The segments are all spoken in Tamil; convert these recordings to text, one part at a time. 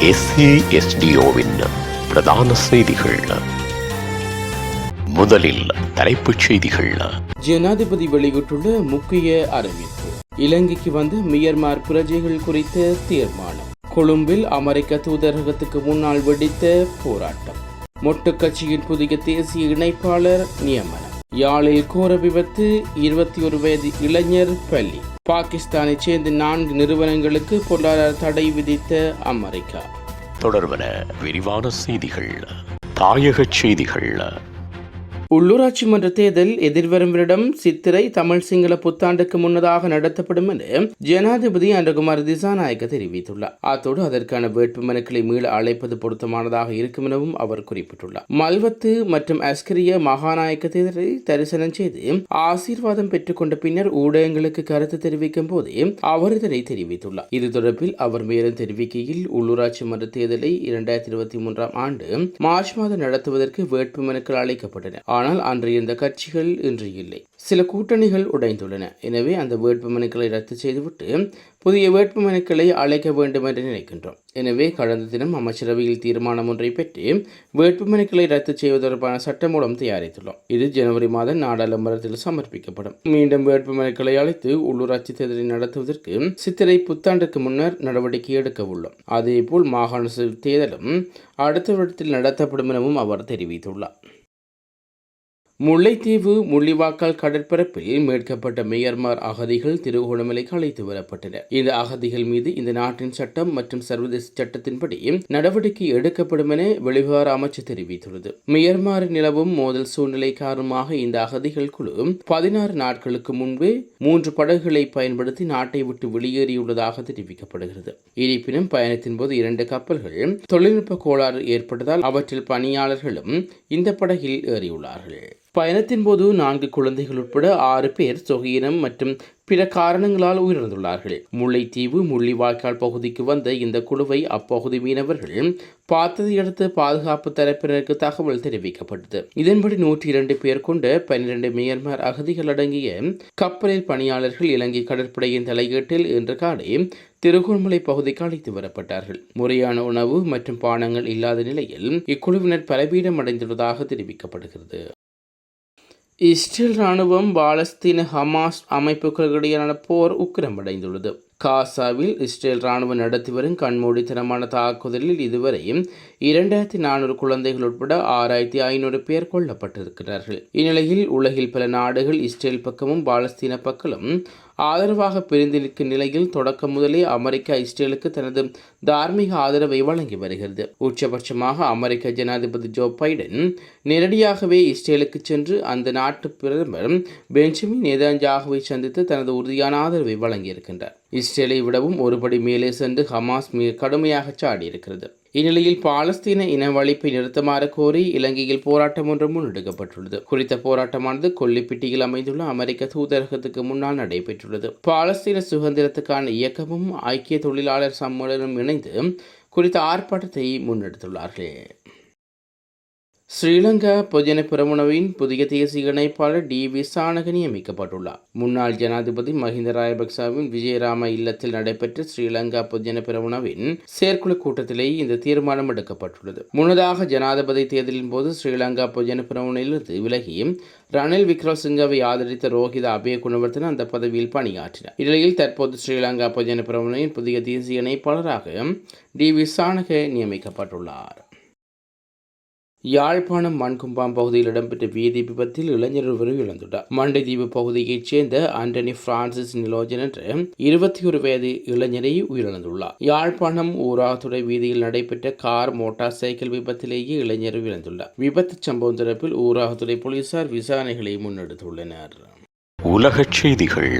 SASDOவின் பிரதான செய்திகள். முதலில் தலைப்புச் செய்திகள். ஜனாதிபதி வெளியிட்டுள்ள முக்கிய அறிவிப்பு. இலங்கைக்கு வந்த மியன்மார் பிரஜைகள் குறித்த தீர்மானம். கொழும்பில் அமெரிக்க தூதரகத்துக்கு முன்னால் வெடித்த போராட்டம். மொட்டு கட்சியின் புதிய தேசிய இணைப்பாளர் நியமனம். யாழில் கோர விபத்து, 21 வயது இளைஞர் பலி. பாகிஸ்தானைச் சேர்ந்த 4 நிறுவனங்களுக்கு பொருளாதார தடை விதித்த அமெரிக்கா. தொடர்வன விரிவான செய்திகள். தாயகச் செய்திகள். உள்ளூராட்சி மன்ற தேர்தல் எதிர்வரும் வருடம் சித்திரை தமிழ் சிங்கள புத்தாண்டுக்கு முன்னதாக நடத்தப்படும் என ஜனாதிபதி அன்றகுமார் திசாநாயக்க தெரிவித்துள்ளார். அத்தோடு அதற்கான வேட்புமனுக்களை மீள அழைப்பது பொருத்தமானதாக இருக்கும் எனவும் அவர் குறிப்பிட்டுள்ளார். மல்வத்து மற்றும் அஸ்கரிய மகாநாயக்க தேர்தலை தரிசனம் செய்து ஆசீர்வாதம் பெற்றுக் கொண்ட பின்னர் ஊடகங்களுக்கு கருத்து தெரிவிக்கும் போதே அவர் இதனை தெரிவித்துள்ளார். இது தொடர்பில் அவர் மேலும் தெரிவிக்கையில், உள்ளூராட்சி மன்ற தேர்தலை 2023 ஆண்டு மார்ச் மாதம் நடத்துவதற்கு வேட்புமனுக்கள் அழைக்கப்பட்டன. ஆனால் அன்று இருந்த கட்சிகள் இன்று இல்லை. சில கூட்டணிகள் உடைந்துள்ளன. எனவே அந்த வேட்புமனுக்களை ரத்து செய்துவிட்டு புதிய வேட்புமனுக்களை அழைக்க வேண்டும் என்று நினைக்கின்றோம். எனவே கடந்த தினம் அமைச்சரவையில் தீர்மானம் ஒன்றை பெற்று வேட்புமனுக்களை ரத்து செய்வது தொடர்பான சட்டமூலம் தயாரித்துள்ளோம். இது ஜனவரி மாதம் நாடாளுமன்றத்தில் சமர்ப்பிக்கப்படும். மீண்டும் வேட்புமனுக்களை அழைத்து உள்ளூராட்சி தேர்தலை நடத்துவதற்கு சித்திரை புத்தாண்டுக்கு முன்னர் நடவடிக்கை எடுக்க உள்ளோம். அதேபோல் மாகாண தேர்தலும் அடுத்த வருடத்தில் நடத்தப்படும் எனவும் அவர் தெரிவித்துள்ளார். முல்லைத்தீவு முள்ளிவாய்க்கால் கடற்பரப்பில் மீட்கப்பட்ட மியன்மார் அகதிகள் திருகோணமலைக்கு அழைத்து வரப்பட்டனர். இந்த அகதிகள் மீது இந்த நாட்டின் சட்டம் மற்றும் சர்வதேச சட்டத்தின்படி நடவடிக்கை எடுக்கப்படும் என வெளிவிவகார அமைச்சு தெரிவித்துள்ளது. மியன்மாரில் நிலவும் மோதல் சூழ்நிலை காரணமாக இந்த அகதிகள் குழு 16 நாட்களுக்கு முன்பு 3 படகுகளை பயன்படுத்தி நாட்டை விட்டு வெளியேறியுள்ளதாக தெரிவிக்கப்படுகிறது. இருப்பினும் பயணத்தின் போது 2 கப்பல்கள் தொழில்நுட்ப கோளாறு ஏற்பட்டதால் அவற்றில் பணியாளர்களும் இந்த படகில் ஏறியுள்ளார்கள். பயணத்தின் போது 4 குழந்தைகள் உட்பட 6 பேர் சொகையினம் மற்றும் பிற காரணங்களால் உயிரிழந்துள்ளார்கள். முல்லைத்தீவு முள்ளிவாய்க்கால் பகுதிக்கு வந்த இந்த குழுவை அப்பகுதி மீனவர்கள் பார்த்ததையடுத்து பாதுகாப்பு தரப்பினருக்கு தகவல் தெரிவிக்கப்பட்டது. இதன்படி 102 பேர் கொண்ட 12 மியன்மார் அகதிகள் அடங்கிய கப்பலில் பணியாளர்கள் இலங்கை கடற்படையின் தலையீட்டில் இன்று காலை திருகோணமலை பகுதிக்கு அழைத்து வரப்பட்டார்கள். முறையான உணவு மற்றும் பானங்கள் இல்லாத நிலையில் இக்குழுவினர் பலவீனம் அடைந்துள்ளதாக தெரிவிக்கப்படுகிறது. இஸ்ரேல் ராணுவம் பாலஸ்தீன ஹமாஸ் அமைப்புகளிடையிலான போர் உக்கிரமடைந்துள்ளது. காசாவில் இஸ்ரேல் ராணுவம் நடத்தி வரும் கண்மூடித்தனமான தாக்குதலில் இதுவரை 2400 குழந்தைகள் உட்பட 6500 பேர் கொல்லப்பட்டிருக்கிறார்கள். இந்நிலையில் உலகில் பல நாடுகள் இஸ்ரேல் பக்கமும் பாலஸ்தீன பக்கமும் ஆதரவாக பிரிந்து நிற்கும் நிலையில் தொடக்கம் முதலே அமெரிக்கா இஸ்ரேலுக்கு தனது தார்மீக ஆதரவை வழங்கி வருகிறது. உச்சபட்சமாக அமெரிக்க ஜனாதிபதி ஜோ பைடன் நேரடியாகவே இஸ்ரேலுக்கு சென்று அந்த நாட்டு பிரதமர் பெஞ்சமின் நேதன்யாகுவை சந்தித்து தனது உறுதியான ஆதரவை வழங்கியிருக்கின்றார். இஸ்ரேலை விடவும் ஒருபடி மேலே சென்று ஹமாஸ் மிக கடுமையாக சாடியிருக்கிறது. இந்நிலையில் பாலஸ்தீன இனவழிப்பை நிறுத்தமாறு கோரி இலங்கையில் போராட்டம் ஒன்று முன்னெடுக்கப்பட்டுள்ளது. குறித்த போராட்டமானது கொல்லிப்பிட்டியில் அமைந்துள்ள அமெரிக்க தூதரகத்துக்கு முன்னால் நடைபெற்றுள்ளது. பாலஸ்தீன சுதந்திரத்துக்கான இயக்கமும் ஐக்கிய தொழிலாளர் சம்மேளனம் இணைந்து குறித்த ஆர்ப்பாட்டத்தை முன்னெடுத்துள்ளார்கள். ஸ்ரீலங்கா பொதுஜன பெரமுனவின் புதிய தேசிய இணைப்பாளர் டி.வி. சானக நியமிக்கப்பட்டுள்ளார். முன்னாள் ஜனாதிபதி மஹிந்த ராஜபக்சவின் விஜயராம இல்லத்தில் நடைபெற்ற ஸ்ரீலங்கா பொதுஜன பெரமுனவின் செயற்குழு கூட்டத்திலேயே இந்த தீர்மானம் எடுக்கப்பட்டுள்ளது. முன்னதாக ஜனாதிபதி தேர்தலின் போது ஸ்ரீலங்கா பொதுஜன பெரமுனிலிருந்து விலகி ரணில் விக்ரமசிங்கவை ஆதரித்த ரோஹித அபயகுணவர்தன அந்த பதவியில் பணியாற்றினார். இந்நிலையில் தற்போது ஸ்ரீலங்கா பொதுஜன பெரமுனவின் புதிய தேசிய இணைப்பாளராக டி.வி. சானக நியமிக்கப்பட்டுள்ளார். யாழ்ப்பாணம் மண்கும்பாம் பகுதியில் இடம்பெற்ற வீதி விபத்தில் இளைஞர் ஒருவர் இழந்துள்ளார். மண்டைதீவு பகுதியைச் சேர்ந்த ஆண்டனி பிரான்சிஸ் நிலோஜன் என்ற 21 வயது இளைஞரை உயிரிழந்துள்ளார். யாழ்ப்பாணம் ஊராத்துறை வீதியில் நடைபெற்ற கார் மோட்டார் சைக்கிள் விபத்திலேயே இளைஞர் இழந்துள்ளார். விபத்து சம்பவம் தொடர்பில் ஊராத்துறை போலீசார் விசாரணைகளை முன்னெடுத்துள்ளனர். உலகச் செய்திகள்.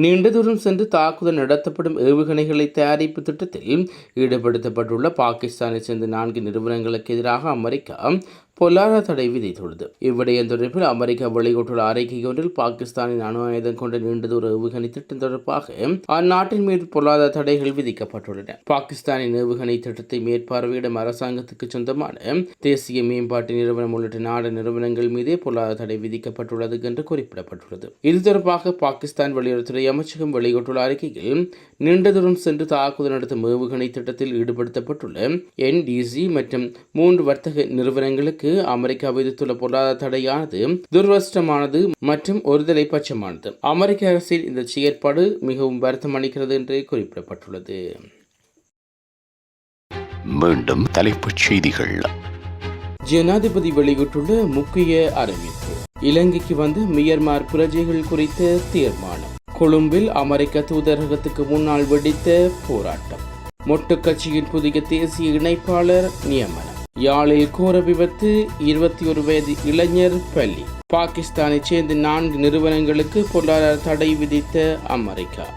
நீண்ட தூரம் சென்று தாக்குதல் நடத்தப்படும் ஏவுகணைகளை தயாரிப்பு திட்டத்தில் ஈடுபடுத்தப்பட்டுள்ள பாகிஸ்தானை சேர்ந்த 4 நிறுவனங்களுக்கு எதிராக அமெரிக்கா பொருளாதார தடை விதித்துள்ளது. இவ்விடயம் தொடர்பில் அமெரிக்கா வெளியிட்டுள்ள அறிக்கை ஒன்றில் பாகிஸ்தானின் அணு ஆயுதம் கொண்ட நீண்ட தூர ஏவுகணை திட்டம் தொடர்பாக அந்நாட்டின் மீது பொருளாதார தடைகள் விதிக்கப்பட்டுள்ளன. பாகிஸ்தானின் ஏவுகணை திட்டத்தை மேற்பார்வையிடும் அரசாங்கத்துக்கு சொந்தமான தேசிய மேம்பாட்டு நிறுவனம் உள்ளிட்ட நாடு நிறுவனங்கள் மீதே பொருளாதார தடை விதிக்கப்பட்டுள்ளது என்று குறிப்பிடப்பட்டுள்ளது. இது தொடர்பாக பாகிஸ்தான் வெளியுறவுத்துறை அமைச்சகம் வெளியிட்டுள்ள அறிக்கையில் நீண்ட தூரம் சென்று தாக்குதல் நடத்தும் ஏவுகணை திட்டத்தில் ஈடுபடுத்தப்பட்டுள்ள NDC மற்றும் 3 வர்த்தக நிறுவனங்களுக்கு அமெரிக்கா விதித்துள்ள பொருளாதார தடையானது துரதிர்ஷ்டமானது மற்றும் ஒருதலை பட்சமானது. அமெரிக்க அரசின் இந்த செயற்பாடு மிகவும் வருத்தம் அளிக்கிறது என்று குறிப்பிடப்பட்டுள்ளது. மீண்டும் தலைப்புச் செய்திகள். ஜனாதிபதி வெளியிட்டுள்ள முக்கிய அறிவிப்பு. இலங்கைக்கு வந்த மியன்மார் பிரஜைகள் குறித்த தீர்மானம். கொழும்பில் அமெரிக்க தூதரகத்துக்கு முன்னால் வெடித்த போராட்டம். மொட்டு கட்சியின் புதிய தேசிய இணைப்பாளர் நியமனம். யாழில் கோர விபத்து, 21 வயது இளைஞர் பலி. பாகிஸ்தானைச் சேர்ந்த 4 நிறுவனங்களுக்கு பொருளாதார தடை விதித்த அமெரிக்கா.